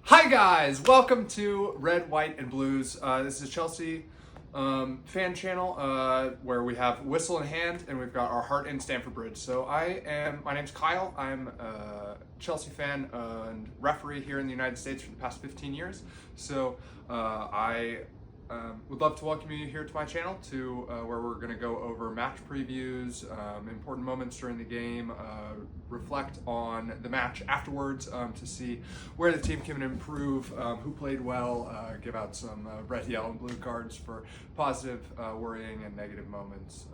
Hi guys, welcome to Red, White, and Blues. This is Chelsea fan channel where we have whistle in hand and we've got our heart in Stamford Bridge. My name's Kyle. I'm a Chelsea fan and referee here in the United States for the past 15 years. I would love to welcome you here to my channel to where we're going to go over match previews, important moments during the game, reflect on the match afterwards to see where the team can improve, who played well, give out some red, yellow, and blue cards for positive, worrying, and negative moments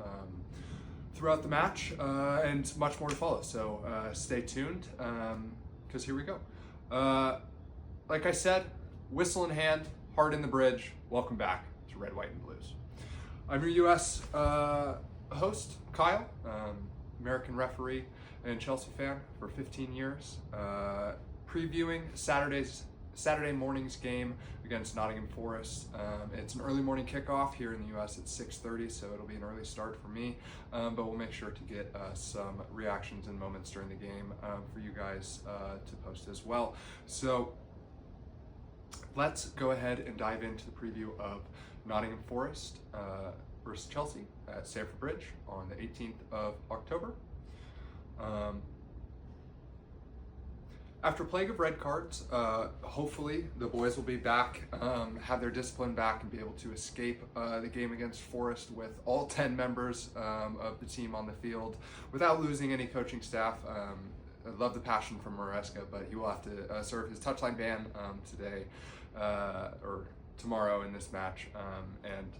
throughout the match, and much more to follow. So stay tuned because here we go. Like I said, whistle in hand, heart in the bridge. Welcome back to Red, White, and Blues. I'm your U.S. Host, Kyle, American referee and Chelsea fan for 15 years, previewing Saturday morning's game against Nottingham Forest. It's an early morning kickoff here in the U.S. at 6:30, so it'll be an early start for me, but we'll make sure to get some reactions and moments during the game for you guys to post as well. So let's go ahead and dive into the preview of Nottingham Forest versus Chelsea at Stamford Bridge on the 18th of October. After a plague of red cards, hopefully the boys will be back, have their discipline back, and be able to escape the game against Forest with all 10 members of the team on the field without losing any coaching staff. I love the passion from Maresca, but he will have to serve his touchline ban today or tomorrow in this match, and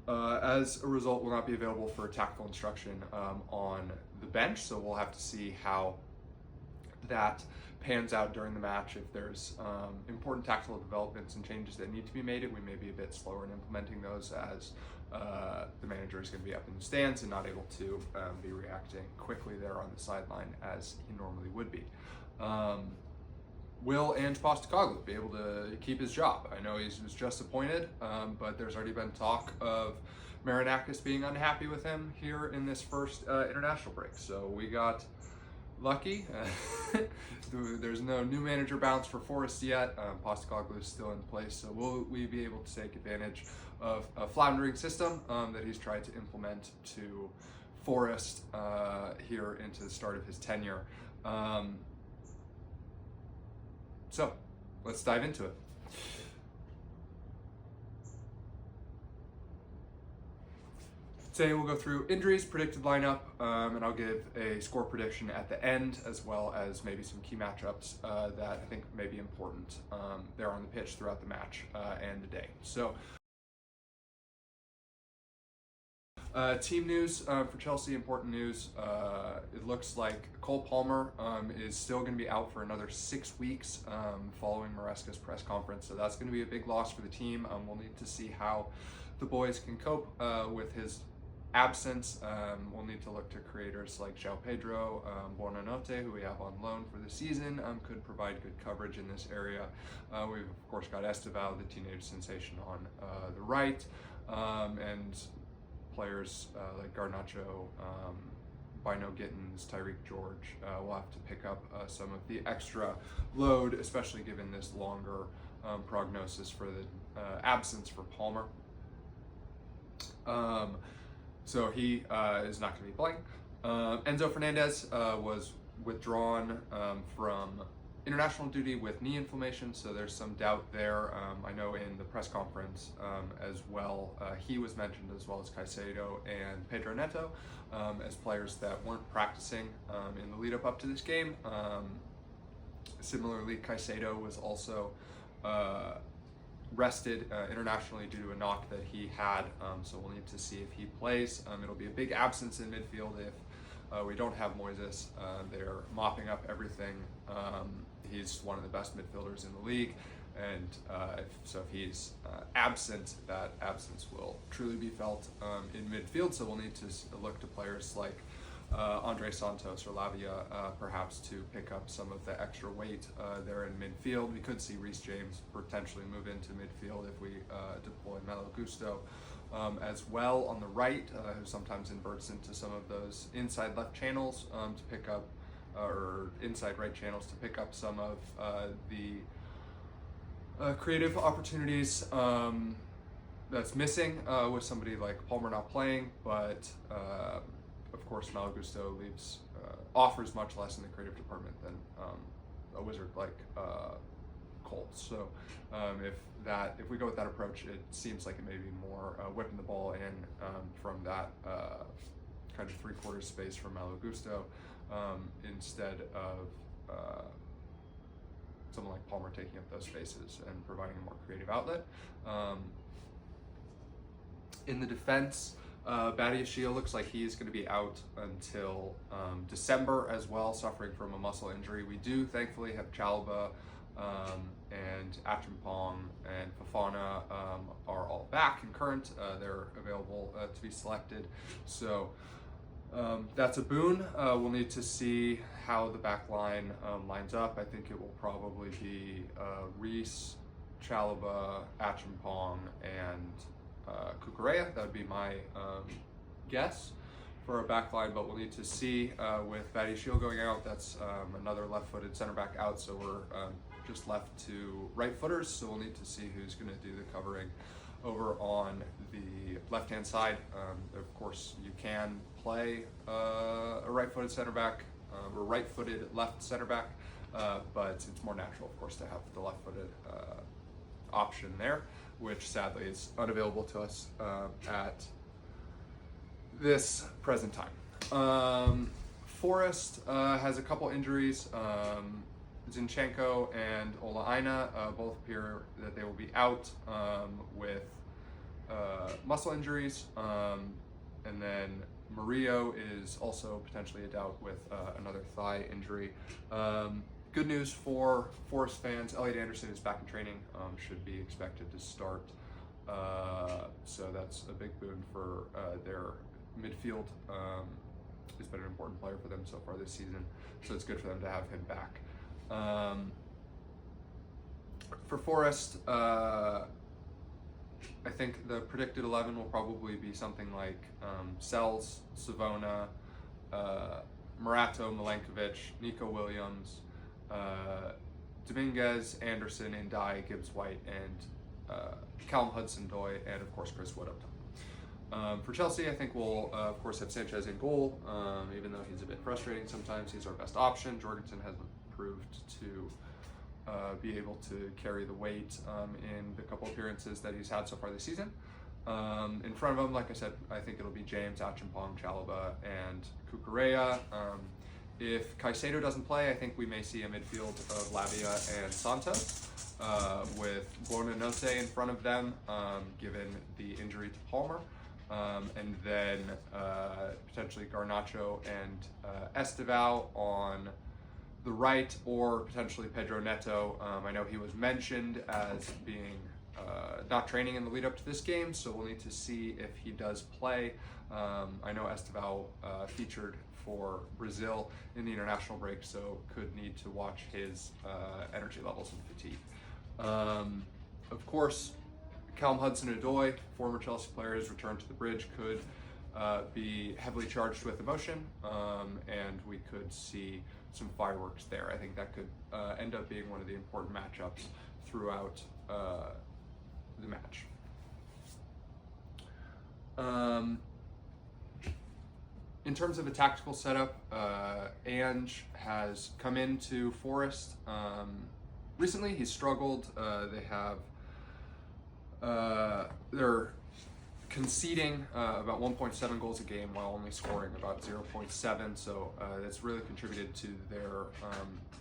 as a result will not be available for tactical instruction on the bench, so we'll have to see how that pans out during the match. If there's important tactical developments and changes that need to be made, we may be a bit slower in implementing those as the manager is going to be up in the stands and not able to be reacting quickly there on the sideline as he normally would be. Will Ange Postecoglou be able to keep his job? I know he was just appointed, but there's already been talk of Marinakis being unhappy with him here in this first international break. So we got lucky. There's no new manager bounce for Forest yet. Postecoglou is still in place, so will we be able to take advantage of a floundering system that he's tried to implement to Forest here into the start of his tenure. So let's dive into it. Today we'll go through injuries, predicted lineup, and I'll give a score prediction at the end, as well as maybe some key matchups that I think may be important there on the pitch throughout the match and the day. So team news for Chelsea, important news. It looks like Cole Palmer is still going to be out for another 6 weeks following Maresca's press conference, so that's going to be a big loss for the team. We'll need to see how the boys can cope with his absence. We'll need to look to creators like João Pedro, Buonanotte, who we have on loan for the season, could provide good coverage in this area. We've of course got Esteval, the teenage sensation, on the right, and players like Garnacho, Bino Gittins, Tyreek George will have to pick up some of the extra load, especially given this longer prognosis for the absence for Palmer. So he is not going to be playing. Enzo Fernandez was withdrawn from international duty with knee inflammation, so there's some doubt there. I know in the press conference as well, he was mentioned, as well as Caicedo and Pedro Neto, as players that weren't practicing in the lead up to this game. Similarly, Caicedo was also rested internationally due to a knock that he had, so we'll need to see if he plays. It'll be a big absence in midfield if we don't have Moises. They're mopping up everything. He's one of the best midfielders in the league, and if he's absent, that absence will truly be felt in midfield, so we'll need to look to players like Andre Santos or Lavia perhaps to pick up some of the extra weight there in midfield. We could see Reece James potentially move into midfield if we deploy Malo Gusto as well on the right, who sometimes inverts into some of those inside left channels to pick up or inside right channels to pick up some of the creative opportunities that's missing with somebody like Palmer not playing, but of course Malo Gusto offers much less in the creative department than a wizard like Colt. So if we go with that approach, it seems like it may be more whipping the ball in from that kind of 3/4 space from Malo Gusto instead of someone like Palmer taking up those spaces and providing a more creative outlet. In the defense, Badiashile looks like he's going to be out until December as well, suffering from a muscle injury. We do thankfully have Chalaba and Achimpong and Fafana are all back and current. They're available to be selected. So that's a boon. We'll need to see how the back line lines up. I think it will probably be Reese, Chalaba, Achimpong, and Cucurella. That would be my guess for a back line, but we'll need to see with Badiashile going out. That's another left-footed center back out, so we're just left to right footers, so we'll need to see who's going to do the covering over on the left-hand side. Of course, you can play a right-footed center back or right-footed left center back, but it's more natural, of course, to have the left-footed option there, which sadly is unavailable to us at this present time. Forest has a couple injuries. Zinchenko and Ola Aina both appear that they will be out with muscle injuries. And then Murillo is also potentially a doubt with another thigh injury. Good news for Forest fans, Elliot Anderson is back in training, should be expected to start. So that's a big boon for their midfield. He's been an important player for them so far this season, so it's good for them to have him back. For Forest, I think the predicted 11 will probably be something like Sells, Savona, Morato, Milenkovic, Nico Williams, Dominguez, Anderson, Ndai, Gibbs White, and Callum Hudson-Odoi, and of course Chris Wood up top. For Chelsea, I think we'll of course have Sanchez in goal, even though he's a bit frustrating sometimes. He's our best option. Jorgensen hasn't proved to be able to carry the weight in the couple appearances that he's had so far this season. In front of him, like I said, I think it'll be James, Achimpong, Chalaba, and Cucurella. If Caicedo doesn't play, I think we may see a midfield of Lavia and Santos, with Buonanotte in front of them, given the injury to Palmer. And then potentially Garnacho and Estevao on the right, or potentially Pedro Neto. I know he was mentioned as being not training in the lead up to this game, so we'll need to see if he does play. I know Estevao featured for Brazil in the international break, so could need to watch his energy levels and fatigue. Of course, Callum Hudson-Odoi, former Chelsea player, has returned to the bridge, could be heavily charged with emotion, and we could see some fireworks there. I think that could end up being one of the important matchups throughout the match. In terms of a tactical setup, Ange has come into Forest. Recently, he's struggled. They're conceding about 1.7 goals a game while only scoring about 0.7, so that's really contributed to their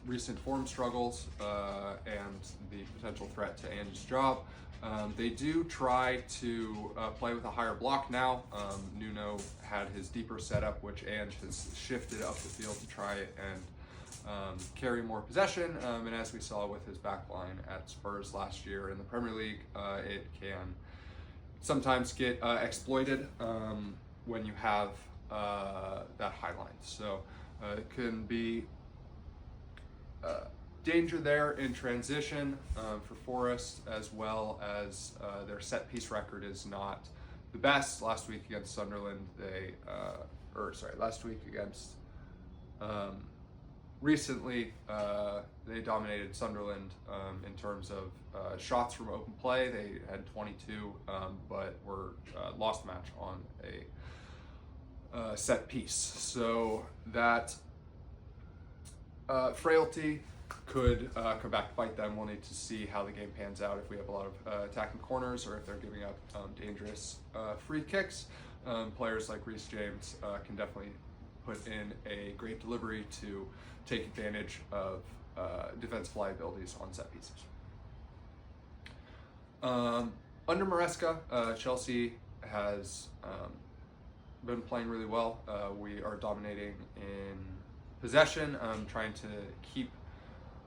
recent form struggles and the potential threat to Ange's job. They do try to play with a higher block now. Nuno had his deeper setup, which Ange has shifted up the field to try and carry more possession, and as we saw with his back line at Spurs last year in the Premier League, it can sometimes get exploited when you have that high line. So it can be danger there in transition for Forest, as well as their set piece record is not the best. Last week against Sunderland, last week against recently, they dominated Sunderland in terms of shots from open play. They had 22, but were lost the match on a set piece. So that frailty could come back to bite them. We'll need to see how the game pans out, if we have a lot of attacking corners or if they're giving up dangerous free kicks. Players like Reece James can definitely put in a great delivery to take advantage of defensive liabilities on set pieces. Under Maresca, Chelsea has been playing really well. We are dominating in possession, trying to keep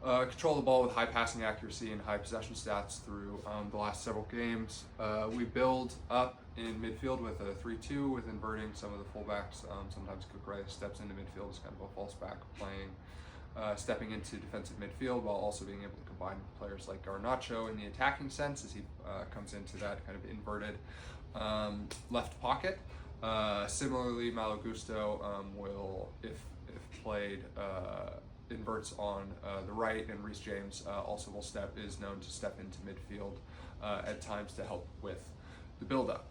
control the ball with high passing accuracy and high possession stats through the last several games. We build up in midfield with a 3-2 with inverting some of the fullbacks. Sometimes Kukurea steps into midfield as kind of a false back, playing, stepping into defensive midfield while also being able to combine with players like Garnacho in the attacking sense as he comes into that kind of inverted left pocket. Similarly, Malo Gusto will, if played, inverts on the right, and Reece James also is known to step into midfield at times to help with the build-up.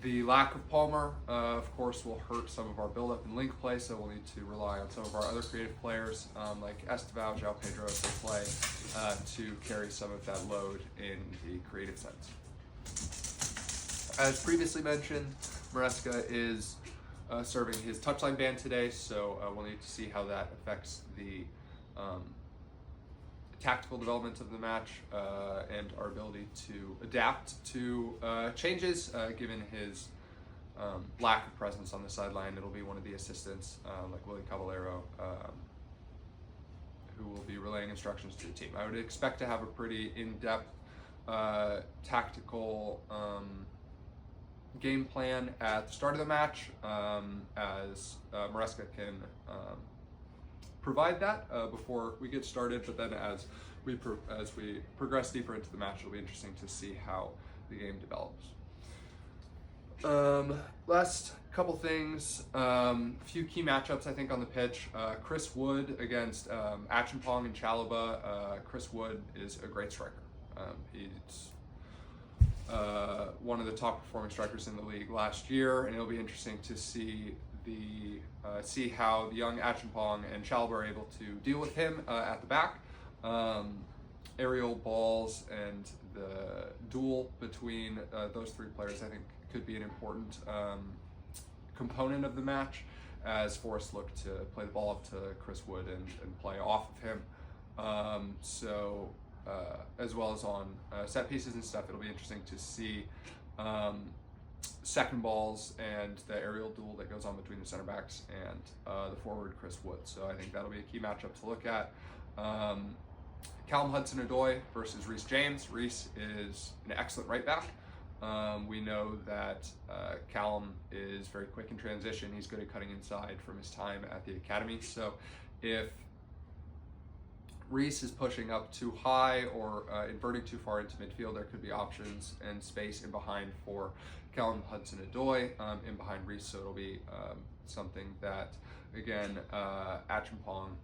The lack of Palmer, of course, will hurt some of our build-up and link play, so we'll need to rely on some of our other creative players like Estevao, João Pedro to play to carry some of that load in the creative sense. As previously mentioned, Maresca is serving his touchline ban today, so we'll need to see how that affects the tactical development of the match and our ability to adapt to changes given his lack of presence on the sideline. It'll be one of the assistants like Willie Caballero who will be relaying instructions to the team. I would expect to have a pretty in-depth tactical game plan at the start of the match, as Maresca can provide that before we get started. But then as we progress deeper into the match, it'll be interesting to see how the game develops. Last couple things, few key matchups I think on the pitch. Chris Wood against Acheampong and Chalobah. Chris Wood is a great striker. He's one of the top performing strikers in the league last year, and it'll be interesting to see how the young Acheampong and Chalobah are able to deal with him at the back. Aerial balls and the duel between those three players, I think, could be an important component of the match as Forest look to play the ball up to Chris Wood and play off of him. As well as on set pieces and stuff, it'll be interesting to see second balls and the aerial duel that goes on between the center backs and the forward Chris Wood. So I think that'll be a key matchup to look at. Callum Hudson-Odoi versus Reece James. Reece is an excellent right back. We know that Callum is very quick in transition. He's good at cutting inside from his time at the academy. So if Reece is pushing up too high or inverting too far into midfield, there could be options and space in behind for Callum Hudson-Odoi in behind Reece. So it'll be something that, again, Acheampong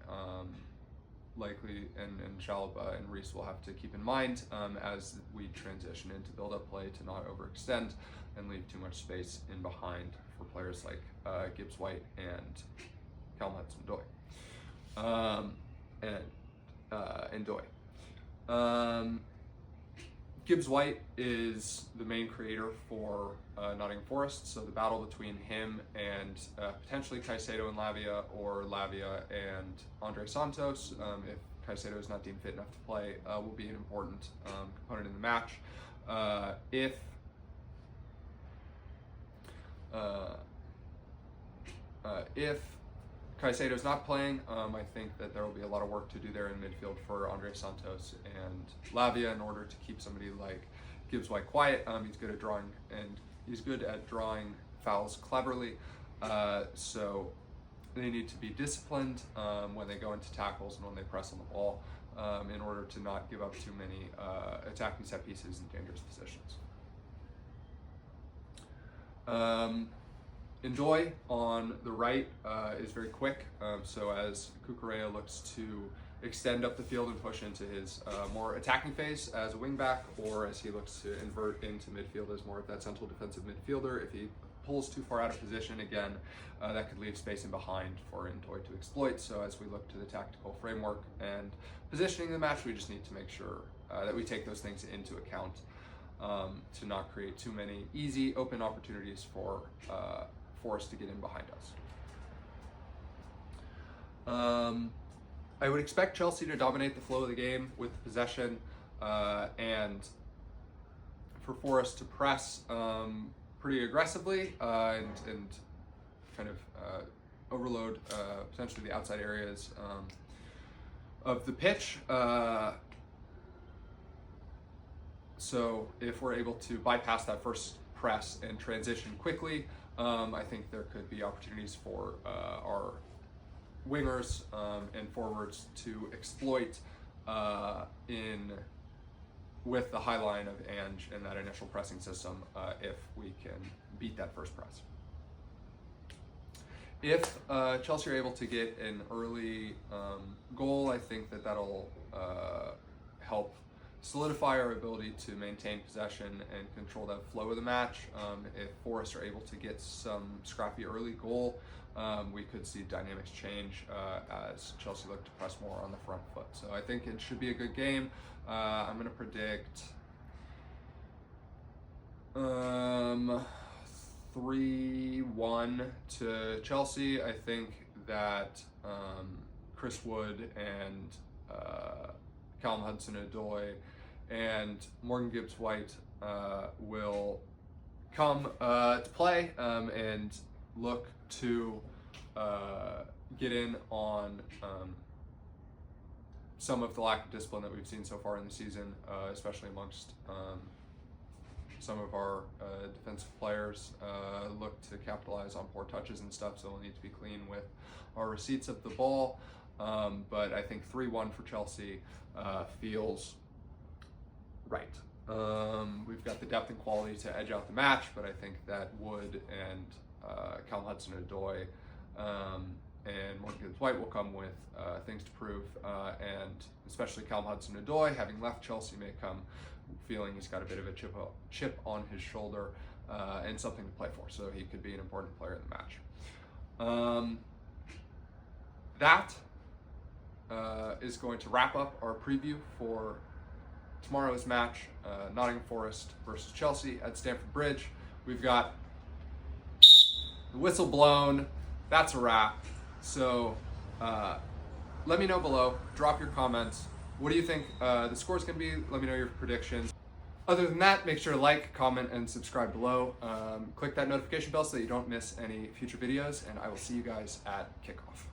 likely and Chalobah and Reece will have to keep in mind as we transition into build-up play, to not overextend and leave too much space in behind for players like Gibbs White and Callum Hudson-Odoi. And Doi. Gibbs White is the main creator for Nottingham Forest, so the battle between him and potentially Caicedo and Lavia, or Lavia and Andre Santos, if Caicedo is not deemed fit enough to play, will be an important component in the match. If Caicedo is not playing, I think that there will be a lot of work to do there in midfield for Andre Santos and Lavia in order to keep somebody like Gibbs White quiet. He's good at drawing, and he's good at drawing fouls cleverly. So they need to be disciplined when they go into tackles and when they press on the ball in order to not give up too many attacking set pieces in dangerous positions. Ndoye on the right is very quick, so as Cucurella looks to extend up the field and push into his more attacking phase as a wingback, or as he looks to invert into midfield as more of that central defensive midfielder. If he pulls too far out of position, again, that could leave space in behind for Ndoye to exploit. So as we look to the tactical framework and positioning the match, we just need to make sure that we take those things into account to not create too many easy open opportunities for Forest to get in behind us. I would expect Chelsea to dominate the flow of the game with possession, and for Forest to press pretty aggressively and kind of overload potentially the outside areas of the pitch. So if we're able to bypass that first press and transition quickly, I think there could be opportunities for our wingers and forwards to exploit with the high line of Ange and that initial pressing system if we can beat that first press. If Chelsea are able to get an early goal, I think that'll help solidify our ability to maintain possession and control that flow of the match. If Forest are able to get some scrappy early goal, we could see dynamics change as Chelsea look to press more on the front foot. So I think it should be a good game. I'm going to predict 3-1 to Chelsea. I think that Chris Wood and Callum Hudson-Odoi and Morgan Gibbs-White will come to play and look to get in on some of the lack of discipline that we've seen so far in the season, especially amongst some of our defensive players. Look to capitalize on poor touches and stuff, so we'll need to be clean with our receipts of the ball. But I think 3-1 for Chelsea feels right. We've got the depth and quality to edge out the match, but I think that Wood and Callum Hudson-Odoi and Morgan Gibbs-White will come with things to prove, and especially Callum Hudson-Odoi, having left Chelsea, may come feeling he's got a bit of a chip on his shoulder and something to play for, so he could be an important player in the match. That is going to wrap up our preview for tomorrow's match, Nottingham Forest versus Chelsea at Stamford Bridge. We've got the whistle blown. That's a wrap. So let me know below. Drop your comments. What do you think the score's going to be? Let me know your predictions. Other than that, make sure to like, comment, and subscribe below. Click that notification bell so that you don't miss any future videos, and I will see you guys at kickoff.